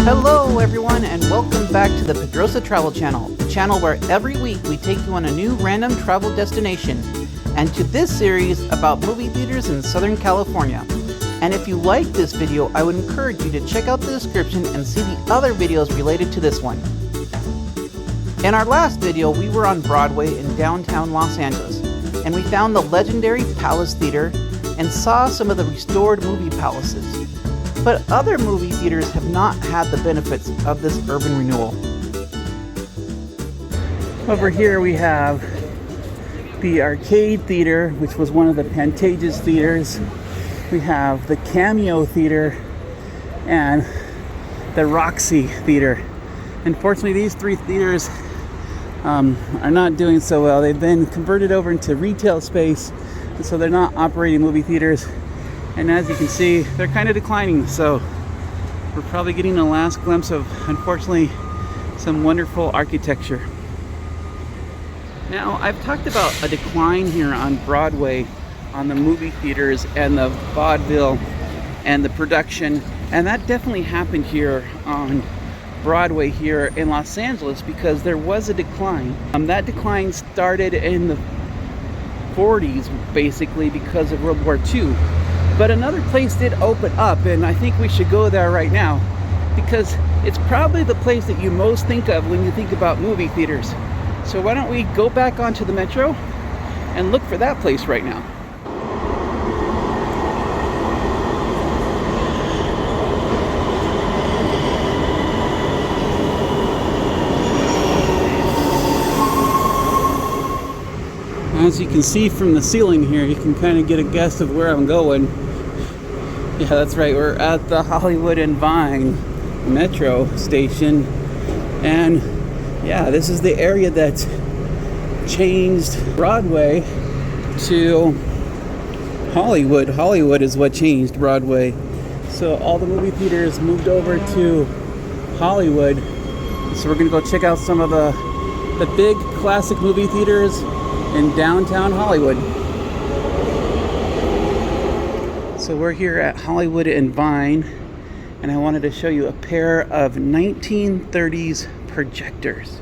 Hello everyone, and welcome back to the PedrozaTravel channel, the channel where every week we take you on a new random travel destination, and to this series about movie theaters in Southern California. And if you like this video, I would encourage you to check out the description and see the other videos related to this one. In our last video, we were on Broadway in downtown Los Angeles, and we found the legendary Palace Theater and saw some of the restored movie palaces. But other movie theaters have not had the benefits of this urban renewal. Over here we have the Arcade Theater, which was one of the Pantages theaters. We have the Cameo Theater and the Roxy Theater. Unfortunately, these three theaters are not doing so well. They've been converted over into retail space, and so they're not operating movie theaters. And as you can see, they're kind of declining, so we're probably getting a last glimpse of, unfortunately, some wonderful architecture. Now, I've talked about a decline here on Broadway on the movie theaters and the vaudeville and the production, and that definitely happened here on Broadway here in Los Angeles because there was a decline. That decline started in the 40s, basically, because of World War II. But another place did open up, and I think we should go there right now because it's probably the place that you most think of when you think about movie theaters. So why don't we go back onto the metro and look for that place right now. As you can see from the ceiling here, you can kind of get a guess of where I'm going. Yeah, that's right, we're at the Hollywood and Vine metro station, and yeah, this is the area that changed Broadway to Hollywood. Hollywood is what changed Broadway. So all the movie theaters moved over to Hollywood. So we're gonna go check out some of the big classic movie theaters in downtown Hollywood. So we're here at Hollywood and Vine, and I wanted to show you a pair of 1930s projectors.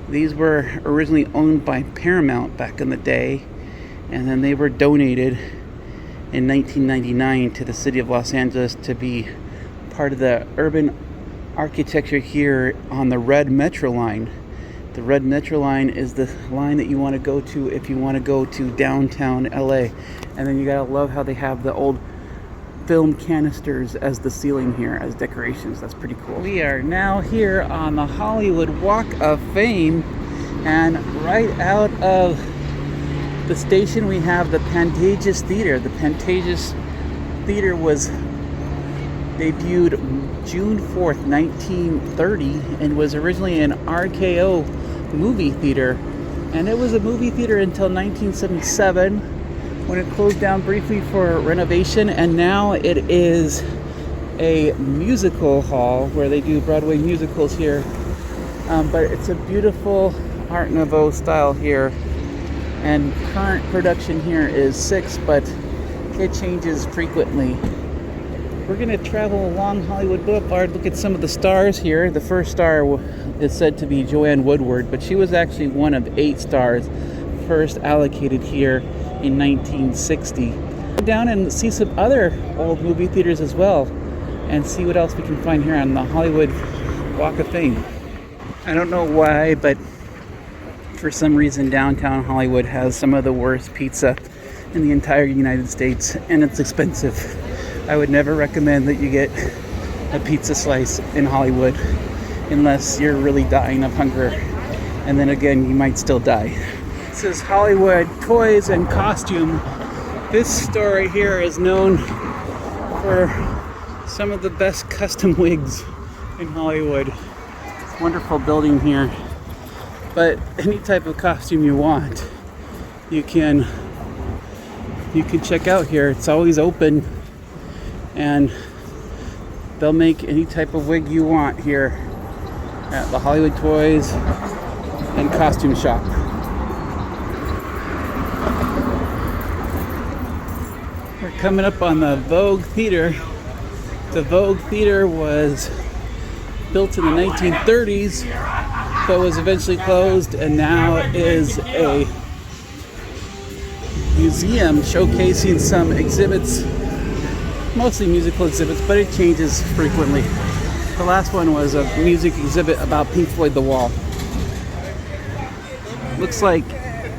These were originally owned by Paramount back in the day, and then they were donated in 1999 to the city of Los Angeles to be part of the urban architecture here on the Red Metro line. The Red Metro line is the line that you want to go to if you want to go to downtown LA. And then you gotta love how they have the old film canisters as the ceiling here as decorations. That's pretty cool. We are now here on the Hollywood Walk of Fame, and right out of the station we have the Pantages Theater. The Pantages Theater was debuted June 4th, 1930, and was originally an RKO movie theater, and it was a movie theater until 1977 when it closed down briefly for renovation, and now it is a musical hall where they do Broadway musicals here. But it's a beautiful Art Nouveau style here, and current production here is 6, but it changes frequently. We're going to travel along Hollywood Boulevard, look at some of the stars here. The first star is said to be Joanne Woodward, but she was actually one of 8 stars first allocated here in 1960. Go down and see some other old movie theaters as well and see what else we can find here on the Hollywood Walk of Fame. I don't know why, but for some reason downtown Hollywood has some of the worst pizza in the entire United States, and it's expensive. I would never recommend that you get a pizza slice in Hollywood unless you're really dying of hunger, and then again you might still die. This is Hollywood Toys and Costume. This store right here is known for some of the best custom wigs in Hollywood. It's a wonderful building here, but any type of costume you want you can check out here. It's always open, and they'll make any type of wig you want here at the Hollywood Toys and Costume Shop. We're coming up on the Vogue Theater. The Vogue Theater was built in the 1930s, but was eventually closed and now is a museum showcasing some exhibits, mostly musical exhibits, but it changes frequently. The last one was a music exhibit about Pink Floyd The Wall. Looks like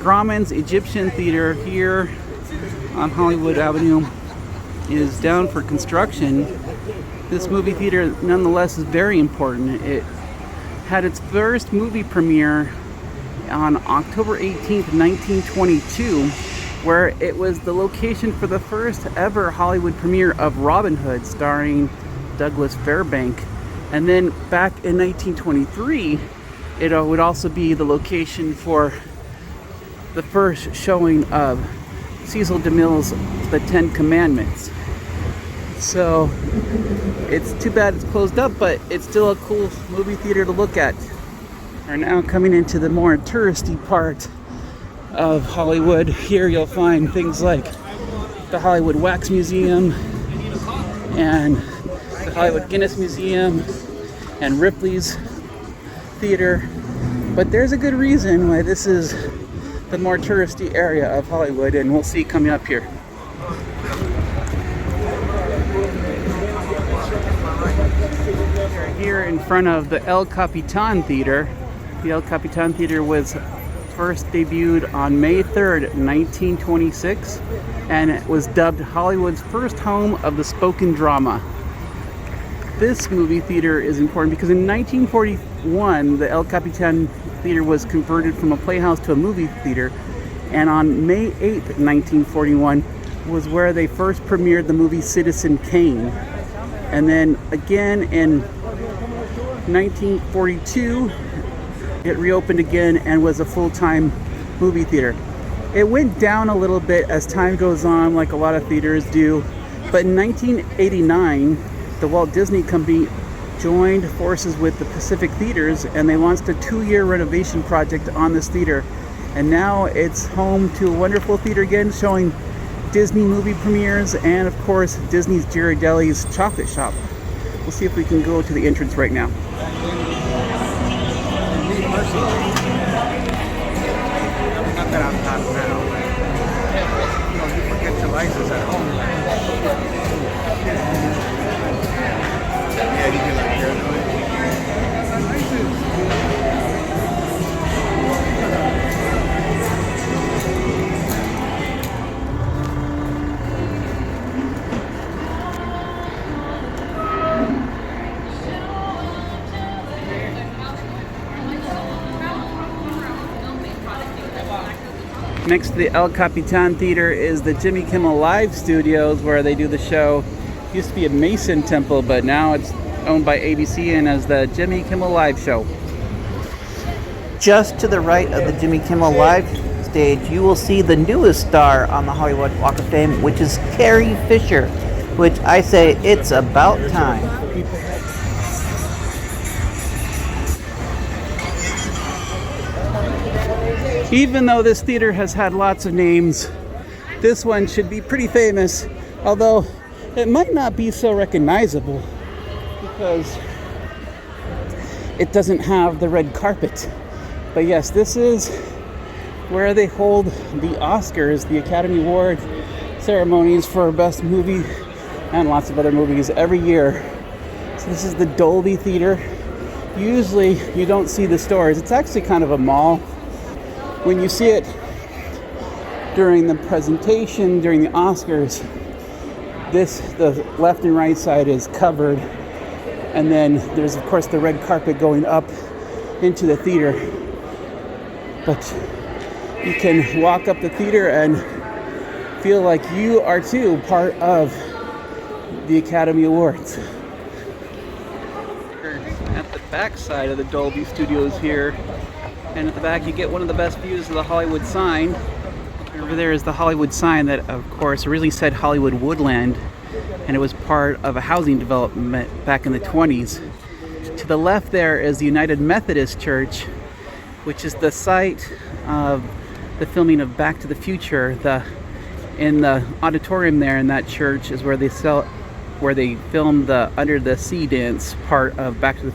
Grauman's Egyptian Theater here on Hollywood Avenue is down for construction. This movie theater nonetheless is very important. It had its first movie premiere on October 18th, 1922, where it was the location for the first ever Hollywood premiere of Robin Hood, starring Douglas Fairbank. And then back in 1923, it would also be the location for the first showing of Cecil DeMille's The Ten Commandments. So it's too bad it's closed up, but it's still a cool movie theater to look at. We're now coming into the more touristy part of Hollywood. Here you'll find things like the Hollywood Wax Museum and the Hollywood Guinness Museum and Ripley's Theater. But there's a good reason why this is the more touristy area of Hollywood, and we'll see coming up here. We're here in front of the El Capitan Theater. The El Capitan Theater was first debuted on May 3rd, 1926, and it was dubbed Hollywood's first home of the spoken drama. This movie theater is important because in 1941, the El Capitan Theater was converted from a playhouse to a movie theater, and on May 8th, 1941 was where they first premiered the movie Citizen Kane. And then again in 1942, it reopened again and was a full-time movie theater. It went down a little bit as time goes on, like a lot of theaters do, but in 1989, the Walt Disney Company joined forces with the Pacific Theaters, and they launched a 2-year renovation project on this theater. And now it's home to a wonderful theater again, showing Disney movie premieres and, of course, Disney's Ghirardelli's chocolate shop. We'll see if we can go to the entrance right now. Next to the El Capitan Theater is the Jimmy Kimmel Live Studios, where they do the show. It used to be a Mason Temple, but now it's owned by ABC and as the Jimmy Kimmel Live Show. Just to the right of the Jimmy Kimmel Live stage, you will see the newest star on the Hollywood Walk of Fame, which is Carrie Fisher, which I say it's about time. Even though this theater has had lots of names, this one should be pretty famous, although it might not be so recognizable because it doesn't have the red carpet. But yes, this is where they hold the Oscars, the Academy Award ceremonies for Best Movie and lots of other movies every year. So this is the Dolby Theater. Usually you don't see the stores. It's actually kind of a mall. When you see it during the presentation, during the Oscars, the left and right side is covered, and then there's of course the red carpet going up into the theater. But you can walk up the theater and feel like you are too part of the Academy Awards. At the back side of the Dolby Studios here, and at the back you get one of the best views of the Hollywood sign. Over there is the Hollywood sign that, of course, originally said Hollywood Woodland, and it was part of a housing development back in the 20s. To the left there is the United Methodist Church, which is the site of the filming of Back to the Future. In the auditorium there in that church is where they filmed the Under the Sea dance part of Back to the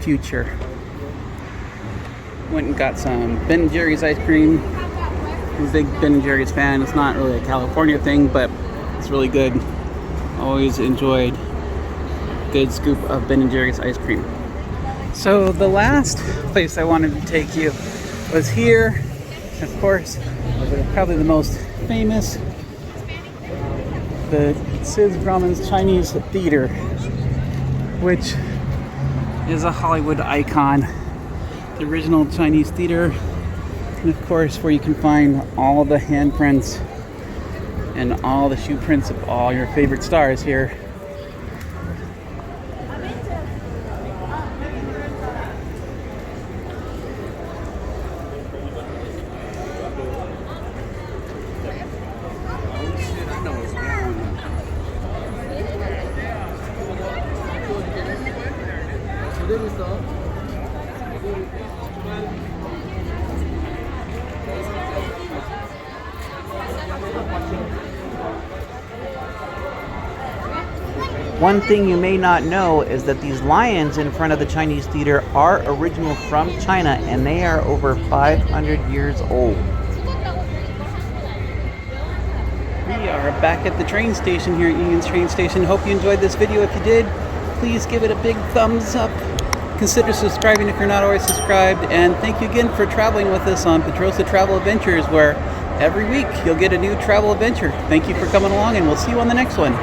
future. Went and got some Ben & Jerry's ice cream. I'm a big Ben & Jerry's fan. It's not really a California thing, but it's really good. Always enjoyed a good scoop of Ben & Jerry's ice cream. So the last place I wanted to take you was here. Of course, probably the most famous, the Sis Grauman's Chinese Theater, which is a Hollywood icon. The original Chinese theater, and of course where you can find all the handprints and all the shoe prints of all your favorite stars here. One thing you may not know is that these lions in front of the Chinese theater are original from China, and they are over 500 years old. We are back at the train station here at Union's train station. Hope you enjoyed this video. If you did, please give it a big thumbs up. Consider subscribing if you're not already subscribed. And thank you again for traveling with us on PedrozaTravel Adventures, where every week you'll get a new travel adventure. Thank you for coming along, and we'll see you on the next one.